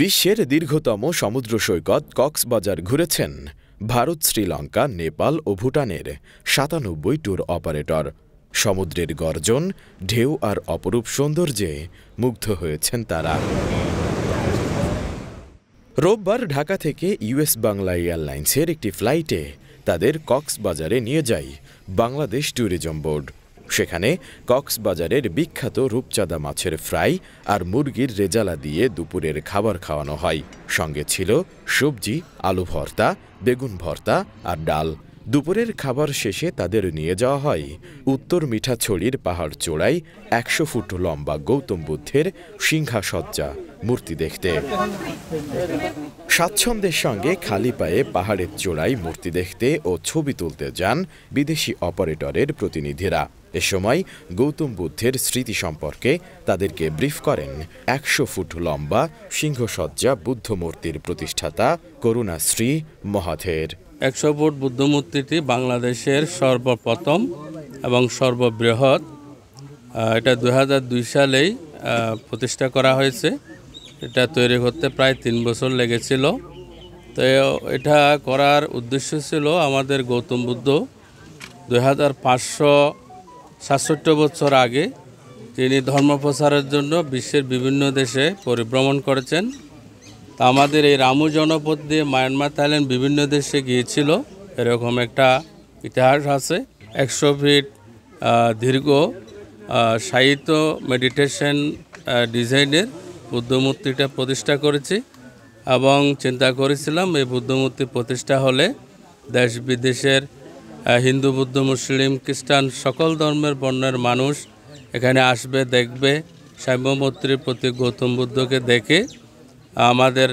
বিশ্বের দীর্ঘতম সমুদ্র সৈকত কক্সবাজার ঘুরেছেন ভারত, শ্রীলঙ্কা, নেপাল ও ভুটানের ৯৭ ট্যুর অপারেটর। সমুদ্রের গর্জন, ঢেউ আর অপরূপ সৌন্দর্যে মুগ্ধ হয়েছেন তারা। রোববার ঢাকা থেকে ইউএস বাংলা এয়ারলাইন্সের একটি ফ্লাইটে তাদের কক্সবাজারে নিয়ে যায় বাংলাদেশ ট্যুরিজম বোর্ড। সেখানে কক্সবাজারের বিখ্যাত রূপচাঁদা মাছের ফ্রাই আর মুরগির রেজালা দিয়ে দুপুরের খাবার খাওয়ানো হয়। সঙ্গে ছিল সবজি, আলু ভর্তা, বেগুন ভর্তা আর ডাল। দুপুরের খাবার শেষে তাদের নিয়ে যাওয়া হয় উত্তর মিঠাছড়ির পাহাড় চূড়ায় ১০০ ফুট লম্বা গৌতম বুদ্ধের সিংহাসজ্জা মূর্তি দেখতে। স্বাচ্ছন্দ্যের সঙ্গে খালি পায়ে পাহাড়ের চূড়ায় মূর্তি দেখতে ও ছবি তুলতে যান বিদেশি অপারেটরের প্রতিনিধিরা। এ সময় গৌতম বুদ্ধের স্মৃতি সম্পর্কে তাদেরকে ব্রিফ করেন ১০০ ফুট লম্বা সিংহসজ্জা বুদ্ধ মূর্তির প্রতিষ্ঠাতা করুণাশ্রী মহাথের। ১০০ ফুট বুদ্ধ মূর্তিটি বাংলাদেশের সর্বপ্রথম এবং সর্ববৃহৎ। এটা ২০০২ সালেই প্রতিষ্ঠা করা হয়েছে। এটা তৈরি করতে প্রায় ৩ বছর লেগেছিল। তো এটা করার উদ্দেশ্য ছিল আমাদের গৌতম বুদ্ধ ২৫৬৭ বছর আগে তিনি ধর্ম প্রচারের জন্য বিশ্বের বিভিন্ন দেশে পরিভ্রমণ করেছেন। তা আমাদের এই রামু জনপদ দিয়ে মায়ানমার, থাইল্যান্ড বিভিন্ন দেশে গিয়েছিল, এরকম একটা ইতিহাস আছে। ১০০ ফিট দীর্ঘ সাহিত্য মেডিটেশন ডিজাইনের বুদ্ধমূর্তিটা প্রতিষ্ঠা করেছি এবং চিন্তা করেছিলাম এই বুদ্ধমূর্তি প্রতিষ্ঠা হলে দেশ বিদেশের হিন্দু, বৌদ্ধ, মুসলিম, খ্রিস্টান সকল ধর্মের বর্ণের মানুষ এখানে আসবে, দেখবে, সাম্যমৈত্রীর প্রতি গৌতম বুদ্ধকে দেখে আমাদের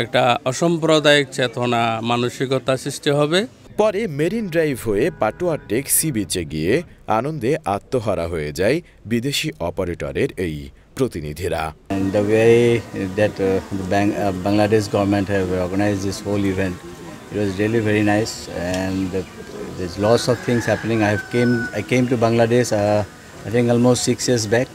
একটা অসাম্প্রদায়িক চেতনা, মানসিকতা সৃষ্টি হবে। পরে মেরিন ড্রাইভ হয়ে পাটুয়া টেক সি বিচে গিয়ে আনন্দে আত্মহারা হয়ে যায় বিদেশি অপারেটরের এই প্রতিনিধিরা। And the way that Bangladesh government have organized this whole event, it was really very nice, and there's lots of things happening. I came to Bangladesh I think almost 6 years back,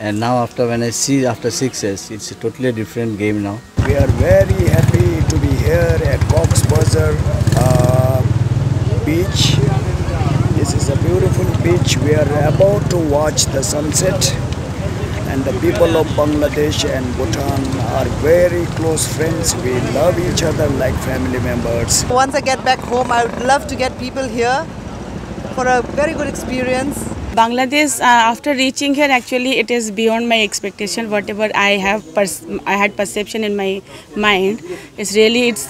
and now when I see after 6 years, it's a totally different game now. We are very happy to be here at Cox's beach. This is a beautiful beach. We are about to watch the sunset, and the people of Bangladesh and Bhutan are very close friends. We love each other like family members. Once I get back home, I would love to get people here for a very good experience. Bangladesh, after reaching here, actually it is beyond my expectation. Whatever I had perception in my mind, it's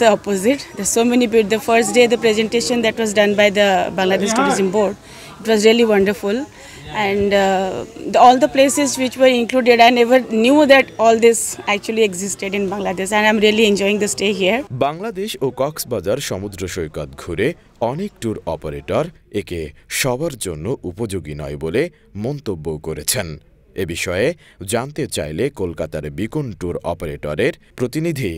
the opposite. There's so many people. The first day, the presentation that was done by the Bangladesh Tourism Board, it was really wonderful. And all the places which were included, I never knew that all this actually existed in Bangladesh, and I'm really enjoying the stay here. Bangladesh ও কক্সবাজার সমুদ্র সৈকত ঘুরে অনেক tour operator একে সবার জন্য উপযোগী নয় বলে মন্তব্য করেছেন। এ বিষয়ে জানতে চাইলে কলকাতার বিকন ট্যুর অপারেটরের প্রতিনিধি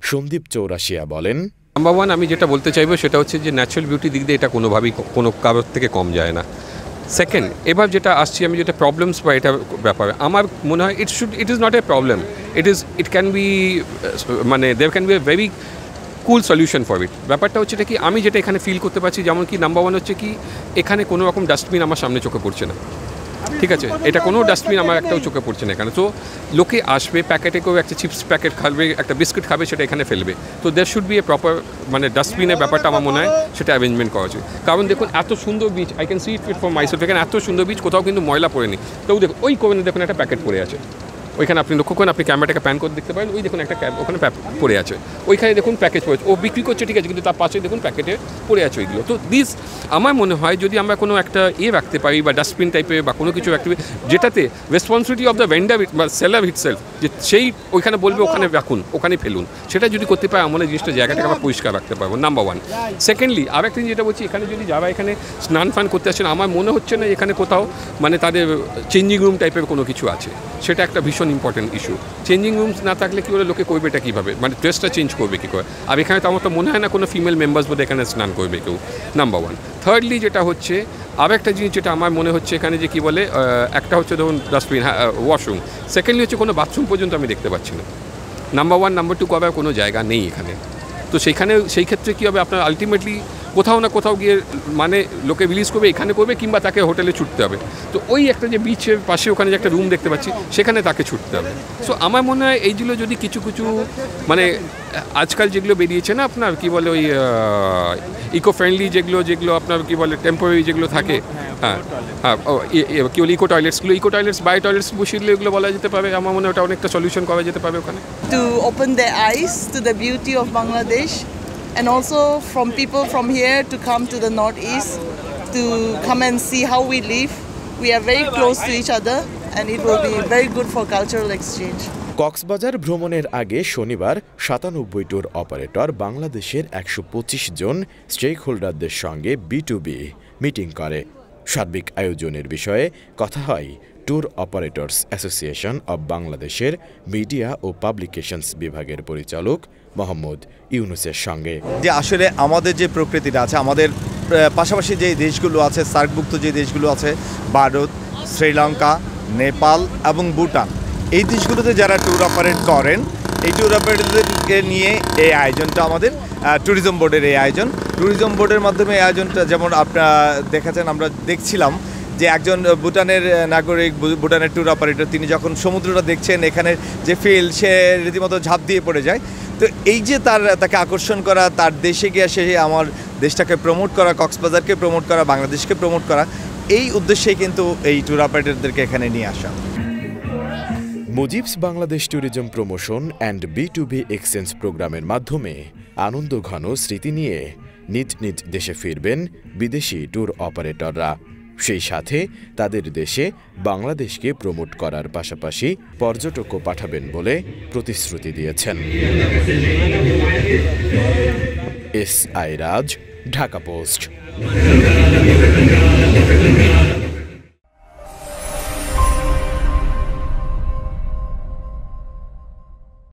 সন্দীপ চৌরাশিয়া বলেন, নাম্বার ওয়ান আমি যেটা বলতে চাইবো সেটা হচ্ছে যে ন্যাচারাল বিউটি দিক দিয়ে এটা কোনোভাবেই কোনো কারোর থেকে কম যায় না। সেকেন্ড, এবার যেটা আসছি আমি যেটা প্রবলেমস বা এটা ব্যাপারে আমার মনে হয় it is not a problem, it can be মানে there can be a very cool solution for it. ব্যাপারটা হচ্ছে কি আমি যেটা এখানে ফিল করতে পারছি, যেমন কি নাম্বার ওয়ান হচ্ছে কি এখানে কোনো রকম ডাস্টবিন আমার সামনে চোখে পড়ছে না। ঠিক আছে, এটা কোনো ডাস্টবিন আমার একটাও চোখে পড়ছে না এখানে। তো লোকে আসবে, প্যাকেটে কেউ একটা চিপস প্যাকেট খাবে, একটা বিস্কুট খাবে, সেটা এখানে ফেলবে। তো দের শুড বি এ প্রপার মানে ডাস্টবিনের ব্যাপারটা আমার মনে হয় সেটা অ্যারেঞ্জমেন্ট করা উচিত। কারণ দেখুন এত সুন্দর beach, I can see it for myself, এখানে এত সুন্দর বিচ, কোথাও কিন্তু ময়লা পড়েনি। তো দেখুন ওই কোণে দেখুন একটা প্যাকেট পড়ে আছে, ওইখানে আপনি লক্ষ্য করেন, আপনি ক্যামেরাটাকে প্যান করে দেখতে পারেন, ওই দেখুন একটা ওখানে পড়ে আছে, ওইখানে দেখুন প্যাকেজ পড়েছে, ও বিক্রি করছে ঠিক আছে, কিন্তু তার পাশে দেখুন প্যাকেটে পড়ে আছে ওইগুলো। তো আমার মনে হয় যদি আমরা কোনো একটা রাখতে পারি বা ডাস্টবিন টাইপের বা কোনো কিছু রাখতে পারি যেটাতে রেসপন্সিবিলিটি অফ দ্য ভেন্ডার বা সেলার ইটসেলফ, যে সেই ওইখানে বলবে ওখানে রাখুন, ওখানে ফেলুন, সেটা যদি করতে পারে আমরা জিনিসটা জায়গাটাকে আমরা পরিষ্কার রাখতে পারবো, নাম্বার ওয়ান। সেকেন্ডলি আর একটা যেটা বলছি, এখানে যদি যারা এখানে স্নান ফান করতে আসছেন, আমার মনে হচ্ছে না এখানে কোথাও মানে তাদের চেঞ্জিং রুম টাইপের কোনো কিছু আছে, সেটা একটা ভীষণ an important issue. Changing rooms না থাকলে কী বলে লোকে করবেটা কীভাবে, মানে ড্রেসটা চেঞ্জ করবে কী করে? আর এখানে তো আমার তো মনে হয় না কোনো ফিমেল মেম্বার্স বোধহয় এখানে স্নান করবে কেউ, নাম্বার ওয়ান। থার্ডলি যেটা হচ্ছে, আর একটা জিনিস যেটা আমার মনে হচ্ছে এখানে যে কী বলে, একটা হচ্ছে ধরুন ডাস্টবিন, ওয়াশরুম। সেকেন্ডলি হচ্ছে কোনো বাথরুম পর্যন্ত আমি দেখতে পাচ্ছি না। নাম্বার ওয়ান, নাম্বার টু করার কোনো জায়গা নেই এখানে। তো সেইখানে সেই ক্ষেত্রে কী হবে, আপনার আলটিমেটলি কোথাও না কোথাও গিয়ে মানে লোকে রিলিজ করবে, এখানে করবে, কিংবা তাকে হোটেলে ছুটতে হবে। তো ওই একটা যে বিচের পাশে ওখানে যে একটা রুম দেখতে পাচ্ছি, সেখানে তাকে ছুটতে হবে। সো আমার মনে হয় এইগুলো যদি কিছু কিছু মানে আজকাল যেগুলো বেরিয়েছে না আপনার কী বলে, ওই ইকো ফ্রেন্ডলি যেগুলো আপনার কী বলে টেম্পোরারি যেগুলো থাকে, হ্যাঁ হ্যাঁ, কী বলে ইকো টয়লেটস বায়ো টয়লেটস বসিয়ে দিলে এগুলো বলা যেতে পারে। আমার মনে হয় ওটা অনেকটা সলিউশন করা যেতে পারে ওখানে। To open their eyes to the beauty of Bangladesh, and also from people from here to come to the northeast to come and see how we live. We are very close to each other and it will be very good for cultural exchange. Cox's Bazar ভ্রমণের আগে শনিবার 97 tour operator বাংলাদেশের 125 জন stake হোল্ডারদের সঙ্গে B2B meeting করে। সার্বিক আয়োজনের বিষয়ে কথা হয় ট্যুর অপারেটরস অ্যাসোসিয়েশন অব বাংলাদেশের মিডিয়া ও পাবলিকেশনস বিভাগের পরিচালক মোহাম্মদ ইউনুসের সঙ্গে। যে আসলে আমাদের যে প্রকৃতিটা আছে, আমাদের পাশাপাশি যে দেশগুলো আছে, সার্কভুক্ত যে দেশগুলো আছে, ভারত, শ্রীলঙ্কা, নেপাল এবং ভুটান, এই দেশগুলোতে যারা ট্যুর অপারেট করেন, এই ট্যুর অপারেটরদেরকে নিয়ে এই আয়োজনটা আমাদের ট্যুরিজম বোর্ডের এই আয়োজন। ট্যুরিজম বোর্ডের মাধ্যমে এই আয়োজনটা, যেমন আপনারা দেখেছেন, আমরা দেখছিলাম যে একজন ভুটানের নাগরিক, ভুটানের ট্যুর অপারেটর, তিনি যখন সমুদ্রটা দেখছেন, এখানে যে ফিল, সে রীতিমতো ঝাঁপ দিয়ে পড়ে যায়। তো এই যে তাকে আকর্ষণ করা, তার দেশে গিয়ে সে আমার দেশটাকে প্রমোট করা, কক্সবাজারকে প্রমোট করা, বাংলাদেশকে প্রমোট করা, এই উদ্দেশ্যেই কিন্তু এই ট্যুর অপারেটরদেরকে এখানে নিয়ে আসা। Mujib's Bangladesh tourism promotion and B2B exchange প্রোগ্রামের মাধ্যমে আনন্দঘন স্মৃতি নিয়ে নিজ নিজ দেশে ফিরবেন বিদেশি ট্যুর অপারেটররা। সেই সাথে তাদের দেশে বাংলাদেশকে প্রমোট করার পাশাপাশি পর্যটকও পাঠাবেন বলে প্রতিশ্রুতি দিয়েছেন। SI রাজ, ঢাকা পোস্ট।